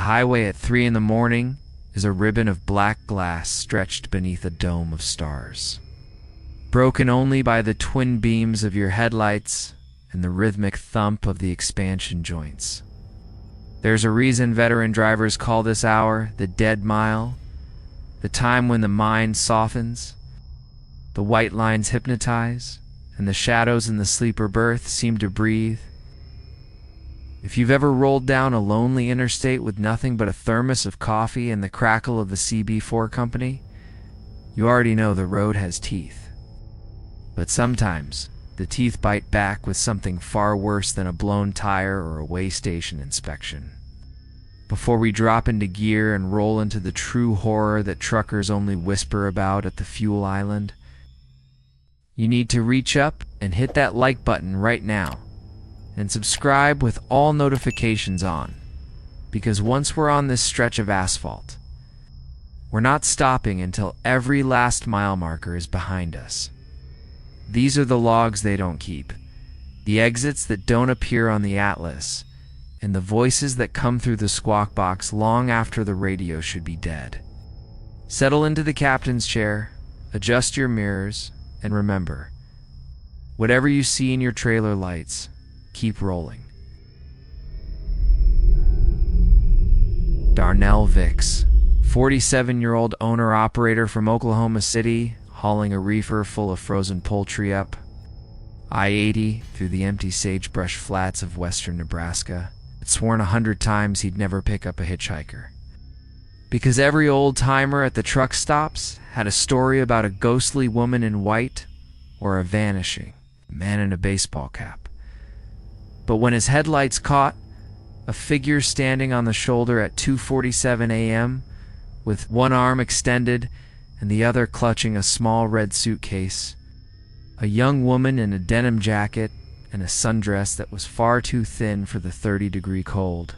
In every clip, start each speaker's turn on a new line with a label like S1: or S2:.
S1: highway at 3 in the morning is a ribbon of black glass stretched beneath a dome of stars, broken only by the twin beams of your headlights and the rhythmic thump of the expansion joints. There's a reason veteran drivers call this hour the dead mile, the time when the mind softens, the white lines hypnotize, and the shadows in the sleeper berth seem to breathe. If you've ever rolled down a lonely interstate with nothing but a thermos of coffee and the crackle of the CB4 company, you already know the road has teeth. But sometimes the teeth bite back with something far worse than a blown tire or a way station inspection. Before we drop into gear and roll into the true horror that truckers only whisper about at the fuel island, you need to reach up and hit that like button right now and subscribe with all notifications on, because once we're on this stretch of asphalt, we're not stopping until every last mile marker is behind us. These are the logs they don't keep, the exits that don't appear on the atlas, and the voices that come through the squawk box long after the radio should be dead. Settle into the captain's chair, adjust your mirrors, and remember, whatever you see in your trailer lights, keep rolling. Darnell Vicks, 47-year-old owner-operator from Oklahoma City, hauling a reefer full of frozen poultry up I-80 through the empty sagebrush flats of western Nebraska, had sworn 100 times he'd never pick up a hitchhiker. Because every old-timer at the truck stops had a story about a ghostly woman in white or a vanishing man in a baseball cap. But when his headlights caught a figure standing on the shoulder at 2:47 a.m. with one arm extended and the other clutching a small red suitcase, a young woman in a denim jacket and a sundress that was far too thin for the 30-degree cold,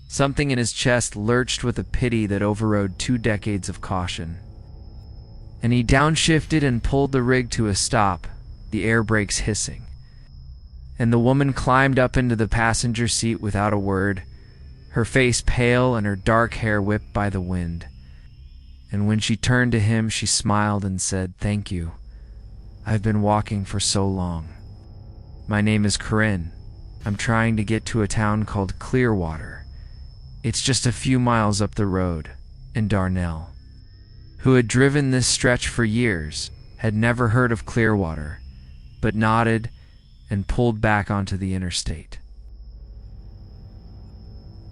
S1: something in his chest lurched with a pity that overrode 2 decades of caution. And he downshifted and pulled the rig to a stop, the air brakes hissing. And the woman climbed up into the passenger seat without a word, her face pale and her dark hair whipped by the wind. And when she turned to him, she smiled and said, "Thank you. I've been walking for so long. My name is Corinne. I'm trying to get to a town called Clearwater. It's just a few miles up the road." And Darnell, who had driven this stretch for years, had never heard of Clearwater, but nodded and pulled back onto the interstate.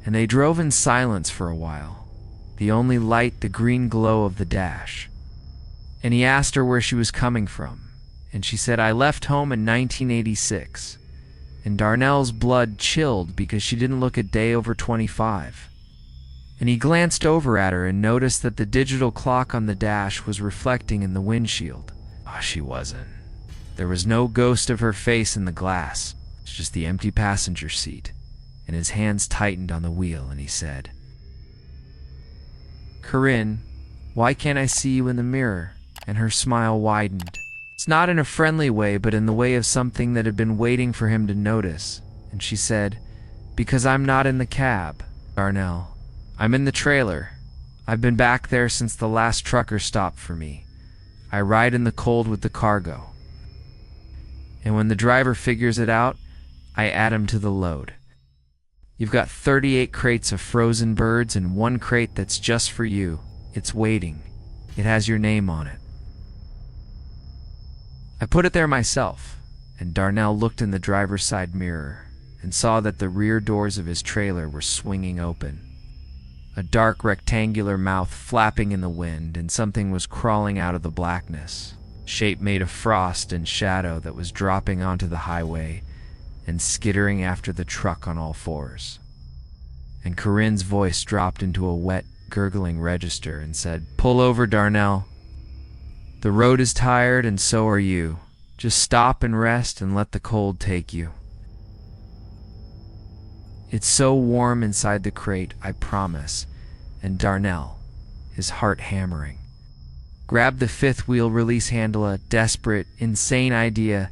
S1: And they drove in silence for a while, the only light the green glow of the dash. And he asked her where she was coming from, and she said, "I left home in 1986. And Darnell's blood chilled because she didn't look a day over 25. And he glanced over at her and noticed that the digital clock on the dash was reflecting in the windshield. Oh, she wasn't. There was no ghost of her face in the glass. It's just the empty passenger seat." And his hands tightened on the wheel, and he said, "Corinne, why can't I see you in the mirror?" And her smile widened. It's not in a friendly way, but in the way of something that had been waiting for him to notice. And she said, "Because I'm not in the cab, Darnell. I'm in the trailer. I've been back there since the last trucker stopped for me. I ride in the cold with the cargo. And when the driver figures it out, I add him to the load. You've got 38 crates of frozen birds and 1 crate that's just for you. It's waiting. It has your name on it." I put it there myself, and Darnell looked in the driver's side mirror and saw that the rear doors of his trailer were swinging open, a dark rectangular mouth flapping in the wind, and something was crawling out of the blackness, shape made of frost and shadow that was dropping onto the highway and skittering after the truck on all fours. And Corinne's voice dropped into a wet, gurgling register and said, "Pull over, Darnell. The road is tired and so are you. Just stop and rest and let the cold take you. It's so warm inside the crate, I promise." And Darnell, his heart hammering, grabbed the 5th wheel release handle, a desperate, insane idea,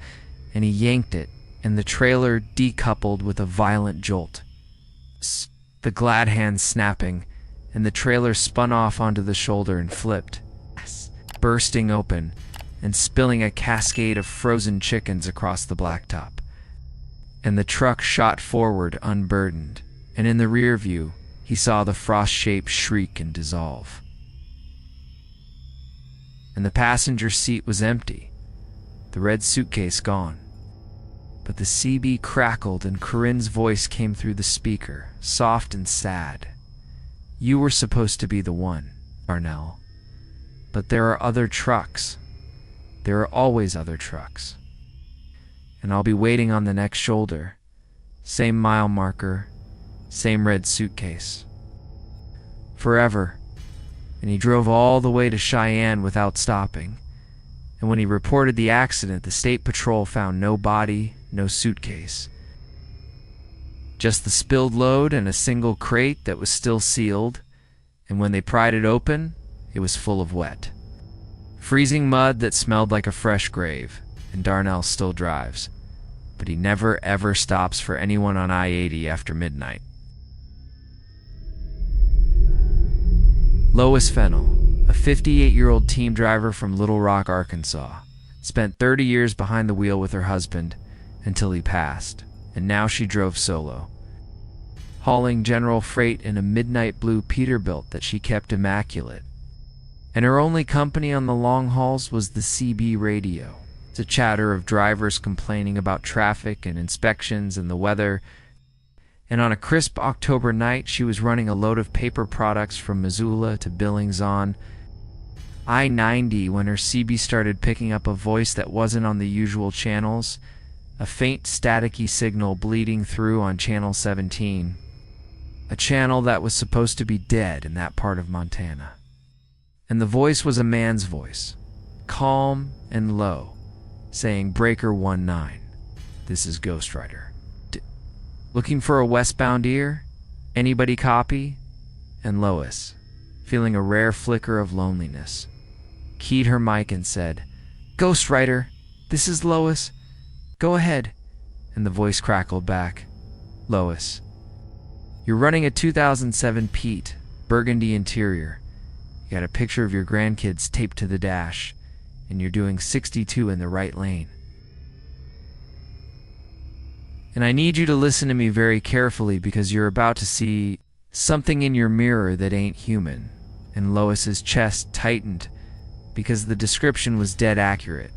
S1: and he yanked it, and the trailer decoupled with a violent jolt. the glad hands snapping, and the trailer spun off onto the shoulder and flipped, bursting open and spilling a cascade of frozen chickens across the blacktop. And the truck shot forward unburdened, and in the rear view, he saw the frost shape shriek and dissolve. And the passenger seat was empty, the red suitcase gone. But the CB crackled and Corinne's voice came through the speaker, soft and sad. "You were supposed to be the one, Darnell. But there are other trucks. There are always other trucks. And I'll be waiting on the next shoulder. Same mile marker, same red suitcase. Forever." And he drove all the way to Cheyenne without stopping. And when he reported the accident, the state patrol found no body, no suitcase. Just the spilled load and a single crate that was still sealed, and when they pried it open, it was full of wet. Freezing mud that smelled like a fresh grave, and Darnell still drives. But he never ever stops for anyone on I-80 after midnight. Lois Fennell, a 58-year-old team driver from Little Rock, Arkansas, spent 30 years behind the wheel with her husband until he passed, and now she drove solo, hauling general freight in a midnight blue Peterbilt that she kept immaculate. And her only company on the long hauls was the CB radio. It's a chatter of drivers complaining about traffic and inspections and the weather. And on a crisp October night, she was running a load of paper products from Missoula to Billings on I-90 when her CB started picking up a voice that wasn't on the usual channels, a faint staticky signal bleeding through on Channel 17, a channel that was supposed to be dead in that part of Montana. And the voice was a man's voice, calm and low, saying, "Breaker 19, this is Ghost Rider. Looking for a westbound ear? Anybody copy?" And Lois, feeling a rare flicker of loneliness, keyed her mic and said, "Ghost Rider, this is Lois. Go ahead." And the voice crackled back, "Lois, you're running a 2007 Pete, burgundy interior. You got a picture of your grandkids taped to the dash, and you're doing 62 in the right lane. And I need you to listen to me very carefully because you're about to see something in your mirror that ain't human." And Lois's chest tightened because the description was dead accurate.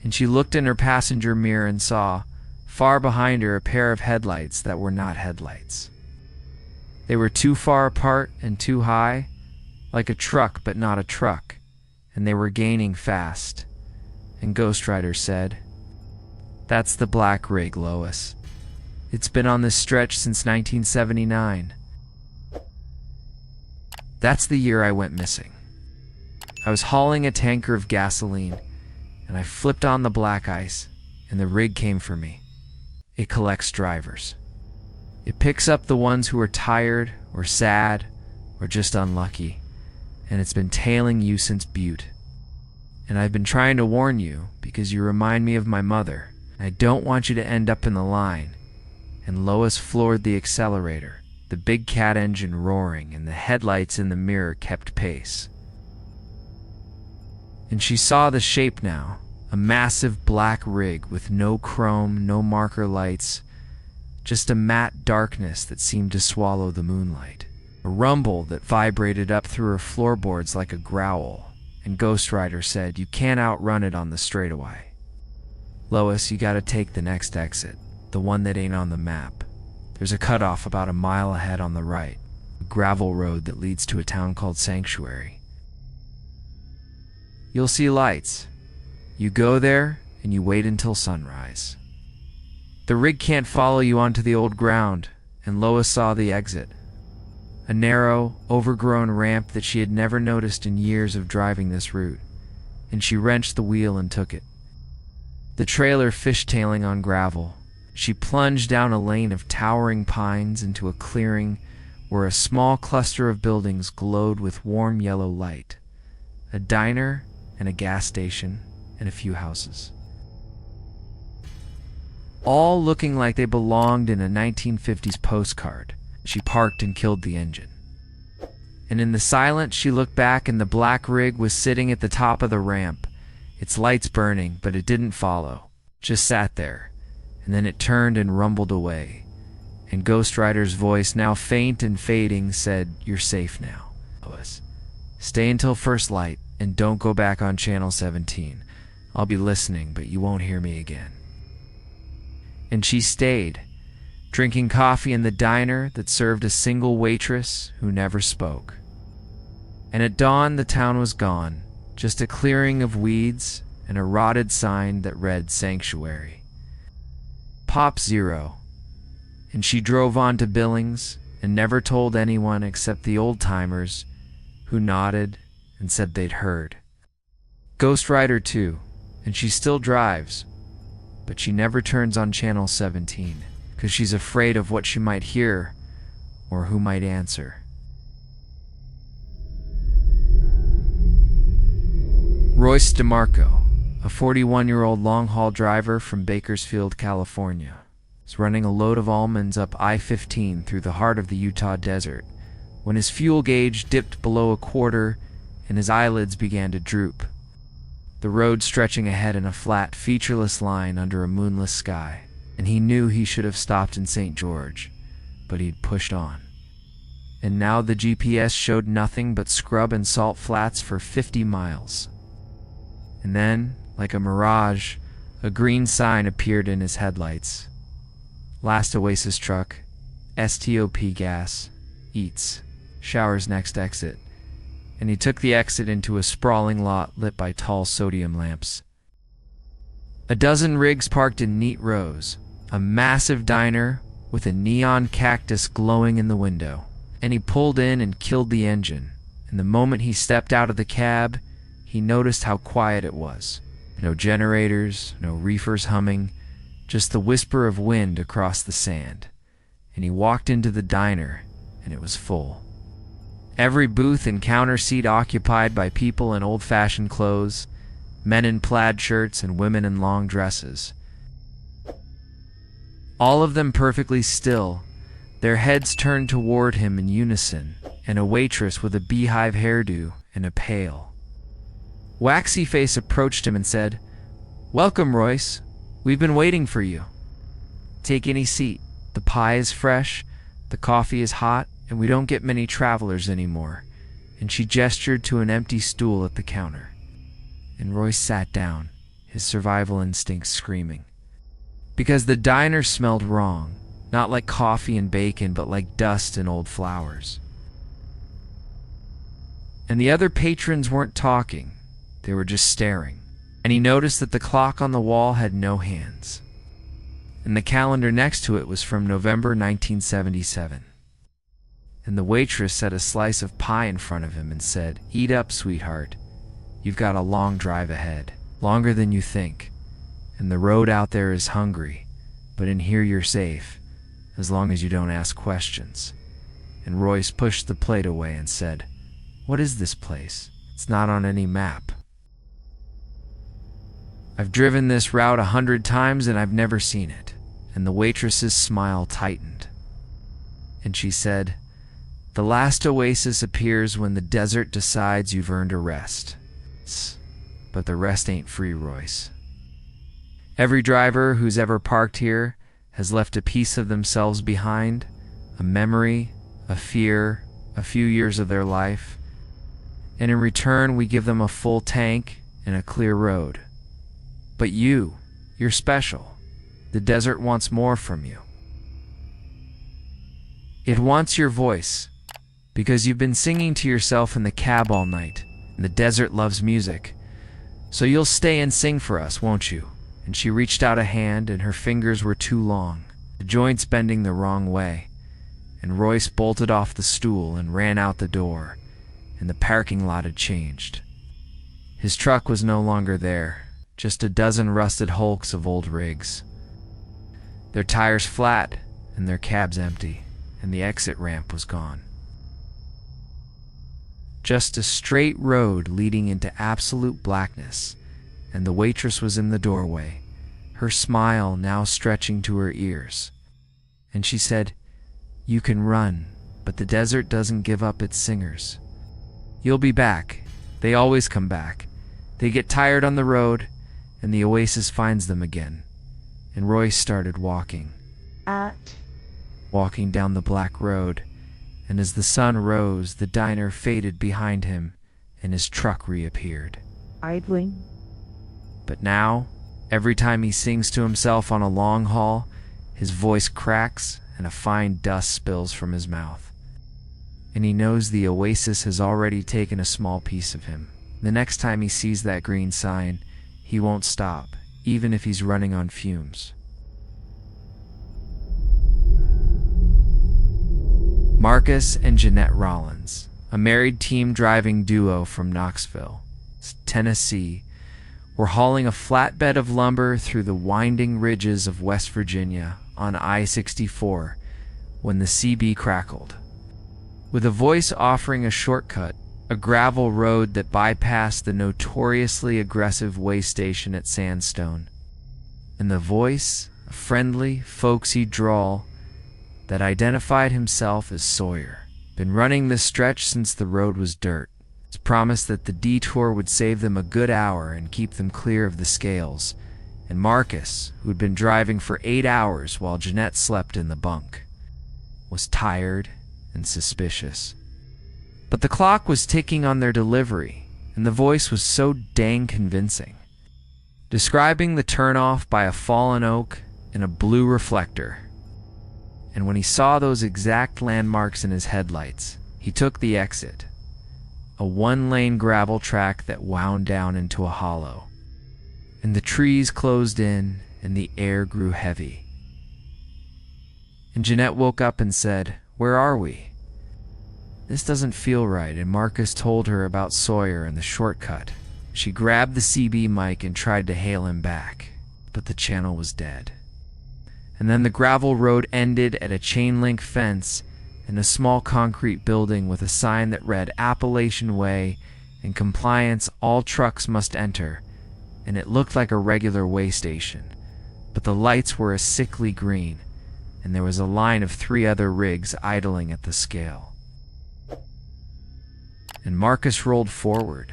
S1: And she looked in her passenger mirror and saw, far behind her, a pair of headlights that were not headlights. They were too far apart and too high, like a truck but not a truck, and they were gaining fast. And Ghost Rider said, "That's the black rig, Lois. It's been on this stretch since 1979. That's the year I went missing. I was hauling a tanker of gasoline, and I flipped on the black ice, and the rig came for me. It collects drivers. It picks up the ones who are tired or sad or just unlucky, and it's been tailing you since Butte. And I've been trying to warn you because you remind me of my mother. I don't want you to end up in the line." And Lois floored the accelerator, the big cat engine roaring, and the headlights in the mirror kept pace. And she saw the shape now, a massive black rig with no chrome, no marker lights, just a matte darkness that seemed to swallow the moonlight, a rumble that vibrated up through her floorboards like a growl. And Ghost Rider said, "You can't outrun it on the straightaway. Lois, you gotta take the next exit, the one that ain't on the map. There's a cutoff about a mile ahead on the right, a gravel road that leads to a town called Sanctuary. You'll see lights. You go there, and you wait until sunrise. The rig can't follow you onto the old ground," and Lois saw the exit. A narrow, overgrown ramp that she had never noticed in years of driving this route, and she wrenched the wheel and took it. The trailer fishtailing on gravel, she plunged down a lane of towering pines into a clearing where a small cluster of buildings glowed with warm yellow light. A diner and a gas station and a few houses. All looking like they belonged in a 1950s postcard. She parked and killed the engine. And in the silence, she looked back, and the black rig was sitting at the top of the ramp, its lights burning, but it didn't follow, just sat there. And then it turned and rumbled away. And Ghost Rider's voice, now faint and fading, said, "You're safe now, Lois. Stay until first light, and don't go back on Channel 17. I'll be listening, but you won't hear me again." And she stayed, drinking coffee in the diner that served a single waitress who never spoke. And at dawn, the town was gone, just a clearing of weeds and a rotted sign that read Sanctuary. Pop 0. And she drove on to Billings and never told anyone except the old-timers, who nodded and said they'd heard. Ghost Rider 2, and she still drives, but she never turns on Channel 17, because she's afraid of what she might hear or who might answer. Royce DeMarco, a 41-year-old long-haul driver from Bakersfield, California, was running a load of almonds up I-15 through the heart of the Utah desert when his fuel gauge dipped below a quarter and his eyelids began to droop, the road stretching ahead in a flat, featureless line under a moonless sky, and he knew he should have stopped in St. George, but he'd pushed on. And now the GPS showed nothing but scrub and salt flats for 50 miles. And then, like a mirage, a green sign appeared in his headlights. Last Oasis truck, STOP gas, eats, showers next exit. And he took the exit into a sprawling lot lit by tall sodium lamps. A dozen rigs parked in neat rows, a massive diner with a neon cactus glowing in the window. And he pulled in and killed the engine. And the moment he stepped out of the cab, he noticed how quiet it was. No generators, no reefers humming, just the whisper of wind across the sand. And he walked into the diner, and it was full. Every booth and counter seat occupied by people in old-fashioned clothes, men in plaid shirts and women in long dresses. All of them perfectly still, their heads turned toward him in unison, and a waitress with a beehive hairdo and a pail. Waxy Face approached him and said, "Welcome, Royce. We've been waiting for you. Take any seat. The pie is fresh, the coffee is hot, and we don't get many travelers anymore." And she gestured to an empty stool at the counter. And Royce sat down, his survival instincts screaming. Because the diner smelled wrong, not like coffee and bacon, but like dust and old flowers. And the other patrons weren't talking. They were just staring, and he noticed that the clock on the wall had no hands, and the calendar next to it was from November 1977. And the waitress set a slice of pie in front of him and said, "Eat up, sweetheart. You've got a long drive ahead, longer than you think, and the road out there is hungry, but in here you're safe, as long as you don't ask questions." And Royce pushed the plate away and said, "What is this place? It's not on any map. I've driven this route 100 times and I've never seen it." And the waitress's smile tightened. And she said, "The last oasis appears when the desert decides you've earned a rest. But the rest ain't free, Royce. Every driver who's ever parked here has left a piece of themselves behind, a memory, a fear, a few years of their life. And in return, we give them a full tank and a clear road. But you're special. The desert wants more from you. It wants your voice, because you've been singing to yourself in the cab all night, and the desert loves music. So you'll stay and sing for us, won't you?" And she reached out a hand, and her fingers were too long, the joints bending the wrong way. And Royce bolted off the stool and ran out the door, and the parking lot had changed. His truck was no longer there, just a dozen rusted hulks of old rigs. Their tires flat and their cabs empty, and the exit ramp was gone. Just a straight road leading into absolute blackness, and the waitress was in the doorway, her smile now stretching to her ears. And she said, You can run, but the desert doesn't give up its singers. You'll be back. They always come back. They get tired on the road, and the oasis finds them again." And Royce started walking down the black road, and as the sun rose, the diner faded behind him, and his truck reappeared.
S2: Idling.
S1: But now, every time he sings to himself on a long haul, his voice cracks and a fine dust spills from his mouth. And he knows the oasis has already taken a small piece of him. The next time he sees that green sign, he won't stop, even if he's running on fumes. Marcus and Jeanette Rollins, a married team driving duo from Knoxville, Tennessee, were hauling a flatbed of lumber through the winding ridges of West Virginia on I-64 when the CB crackled. With a voice offering a shortcut, a gravel road that bypassed the notoriously aggressive way station at Sandstone, and the voice, a friendly, folksy drawl that identified himself as Sawyer. Been running this stretch since the road was dirt. It's promised that the detour would save them a good hour and keep them clear of the scales. And Marcus, who'd been driving for 8 hours while Jeanette slept in the bunk, was tired and suspicious. But the clock was ticking on their delivery, and the voice was so dang convincing, describing the turnoff by a fallen oak and a blue reflector. And when he saw those exact landmarks in his headlights, he took the exit, a one-lane gravel track that wound down into a hollow. And the trees closed in, and the air grew heavy. And Jeanette woke up and said, "Where are we?" This doesn't feel right, and Marcus told her about Sawyer and the shortcut. She grabbed the CB mic and tried to hail him back, but the channel was dead. And then the gravel road ended at a chain-link fence and a small concrete building with a sign that read Appalachian Way and compliance, all trucks must enter, and it looked like a regular way station, but the lights were a sickly green, and there was a line of 3 other rigs idling at the scale. And Marcus rolled forward,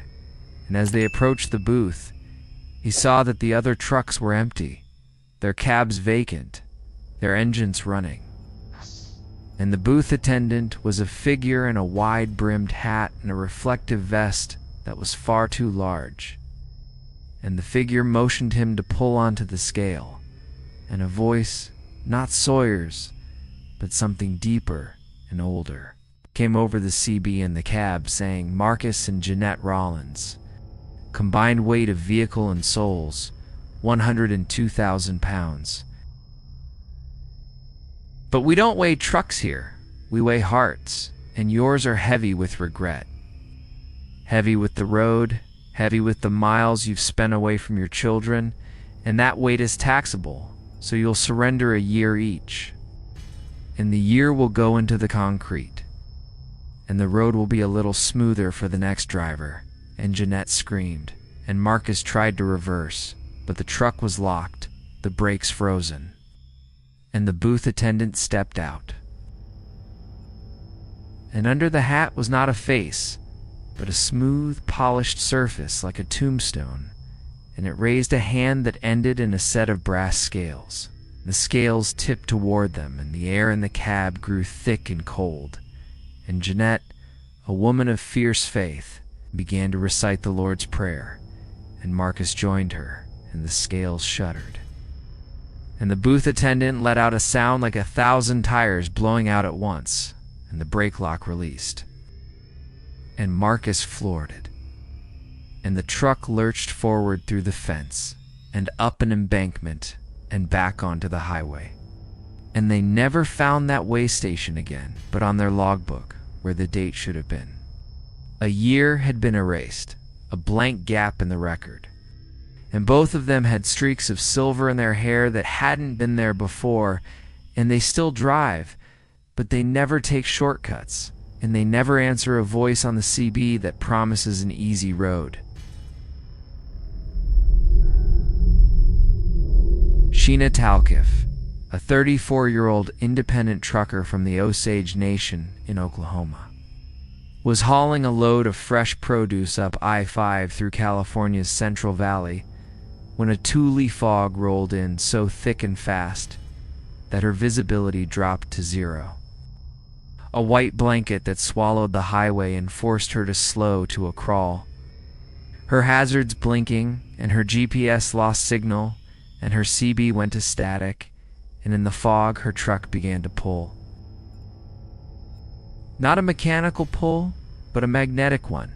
S1: and as they approached the booth, he saw that the other trucks were empty, their cabs vacant, their engines running. And the booth attendant was a figure in a wide-brimmed hat and a reflective vest that was far too large. And the figure motioned him to pull onto the scale, and a voice, not Sawyer's, but something deeper and older, came over the CB in the cab saying, "Marcus and Jeanette Rollins. Combined weight of vehicle and souls, 102,000 pounds. But we don't weigh trucks here. We weigh hearts, and yours are heavy with regret. Heavy with the road, heavy with the miles you've spent away from your children, and that weight is taxable, so you'll surrender a year each. And the year will go into the concrete, and the road will be a little smoother for the next driver." And Jeanette screamed, and Marcus tried to reverse, but the truck was locked, the brakes frozen. And the booth attendant stepped out. And under the hat was not a face, but a smooth, polished surface like a tombstone, and it raised a hand that ended in a set of brass scales. The scales tipped toward them, and the air in the cab grew thick and cold. And Jeanette, a woman of fierce faith, began to recite the Lord's Prayer, and Marcus joined her, and the scales shuddered. And the booth attendant let out a sound like 1,000 tires blowing out at once, and the brake lock released. And Marcus floored it. And the truck lurched forward through the fence, and up an embankment, and back onto the highway. And they never found that way station again, but on their logbook, where the date should have been. A year had been erased, a blank gap in the record. And both of them had streaks of silver in their hair that hadn't been there before, and they still drive, but they never take shortcuts, and they never answer a voice on the CB that promises an easy road. Sheena Talkiff, a 34-year-old independent trucker from the Osage Nation in Oklahoma, was hauling a load of fresh produce up I-5 through California's Central Valley when a tule fog rolled in so thick and fast that her visibility dropped to zero. A white blanket that swallowed the highway and forced her to slow to a crawl. Her hazards blinking, and her GPS lost signal, and her CB went to static, and in the fog her truck began to pull. Not a mechanical pull, but a magnetic one,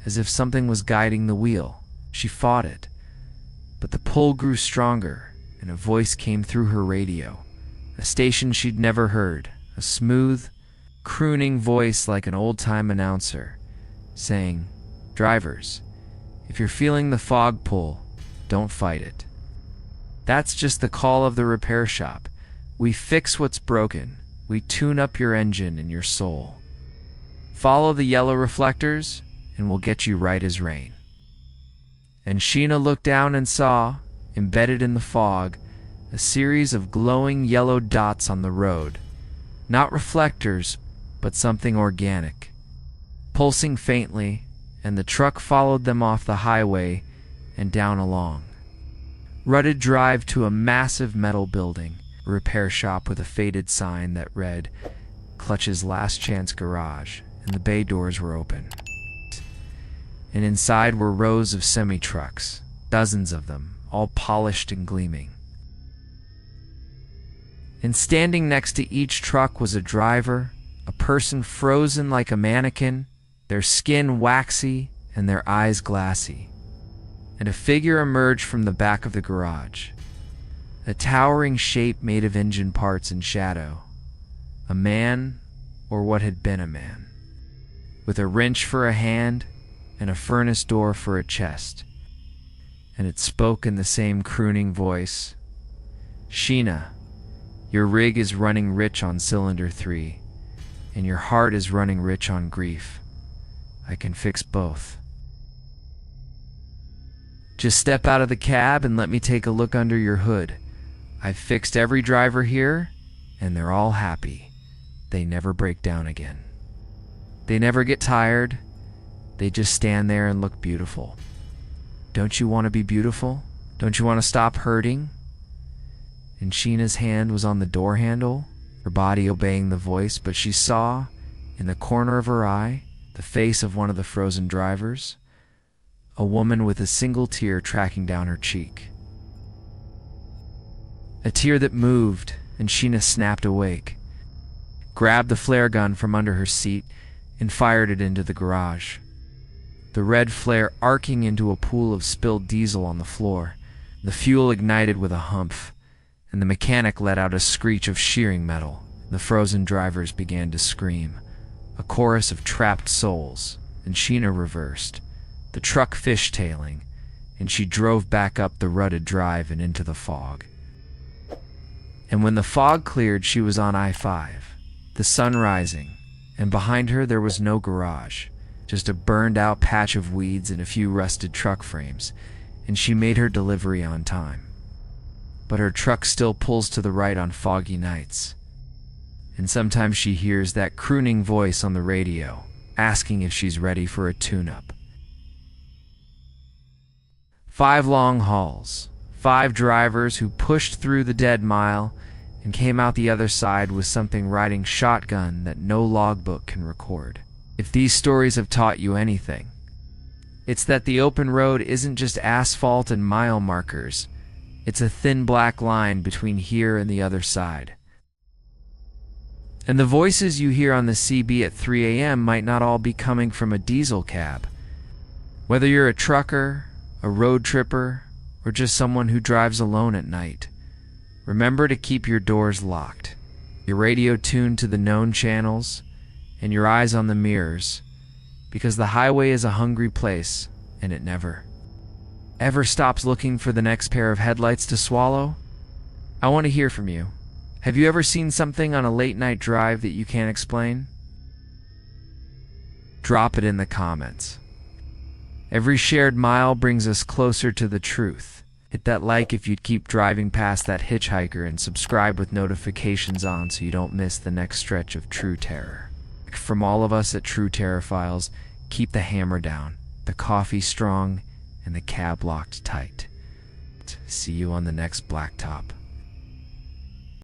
S1: as if something was guiding the wheel. She fought it, but the pull grew stronger, and a voice came through her radio, a station she'd never heard, a smooth, crooning voice like an old-time announcer, saying, "Drivers, if you're feeling the fog pull, don't fight it. That's just the call of the repair shop. We fix what's broken. We tune up your engine and your soul. Follow the yellow reflectors, and we'll get you right as rain." And Sheena looked down and saw, embedded in the fog, a series of glowing yellow dots on the road. Not reflectors, but something organic, pulsing faintly, and the truck followed them off the highway and down along. Rutted drive to a massive metal building, a repair shop with a faded sign that read, "Clutch's Last Chance Garage," and the bay doors were open. And inside were rows of semi-trucks, dozens of them, all polished and gleaming. And standing next to each truck was a driver, a person frozen like a mannequin, their skin waxy and their eyes glassy. And a figure emerged from the back of the garage, a towering shape made of engine parts and shadow, a man, or what had been a man, with a wrench for a hand and a furnace door for a chest. And it spoke in the same crooning voice, "Sheena, your rig is running rich on cylinder 3, and your heart is running rich on grief. I can fix both. Just step out of the cab and let me take a look under your hood. I've fixed every driver here, and they're all happy. They never break down again. They never get tired. They just stand there and look beautiful. Don't you want to be beautiful? Don't you want to stop hurting?" And Sheena's hand was on the door handle, her body obeying the voice, but she saw, in the corner of her eye, the face of one of the frozen drivers, a woman with a single tear tracking down her cheek. A tear that moved, and Sheena snapped awake, grabbed the flare gun from under her seat, and fired it into the garage. The red flare arcing into a pool of spilled diesel on the floor. The fuel ignited with a humph, and the mechanic let out a screech of shearing metal. The frozen drivers began to scream, a chorus of trapped souls, and Sheena reversed, the truck fishtailing, and she drove back up the rutted drive and into the fog. And when the fog cleared, she was on I-5, the sun rising, and behind her there was no garage, just a burned-out patch of weeds and a few rusted truck frames, and she made her delivery on time. But her truck still pulls to the right on foggy nights. And sometimes she hears that crooning voice on the radio, asking if she's ready for a tune-up. 5 long hauls, 5 drivers who pushed through the dead mile and came out the other side with something riding shotgun that no logbook can record. If these stories have taught you anything, it's that the open road isn't just asphalt and mile markers. It's a thin black line between here and the other side. And the voices you hear on the CB at 3 a.m. might not all be coming from a diesel cab. Whether you're a trucker, a road tripper, or just someone who drives alone at night, remember to keep your doors locked, your radio tuned to the known channels, and your eyes on the mirrors, because the highway is a hungry place, and it never, ever stops looking for the next pair of headlights to swallow. I want to hear from you. Have you ever seen something on a late-night drive that you can't explain? Drop it in the comments. Every shared mile brings us closer to the truth. Hit that like if you'd keep driving past that hitchhiker, and subscribe with notifications on so you don't miss the next stretch of true terror. From all of us at True Terror Files, keep the hammer down, the coffee strong, and the cab locked tight. See you on the next blacktop.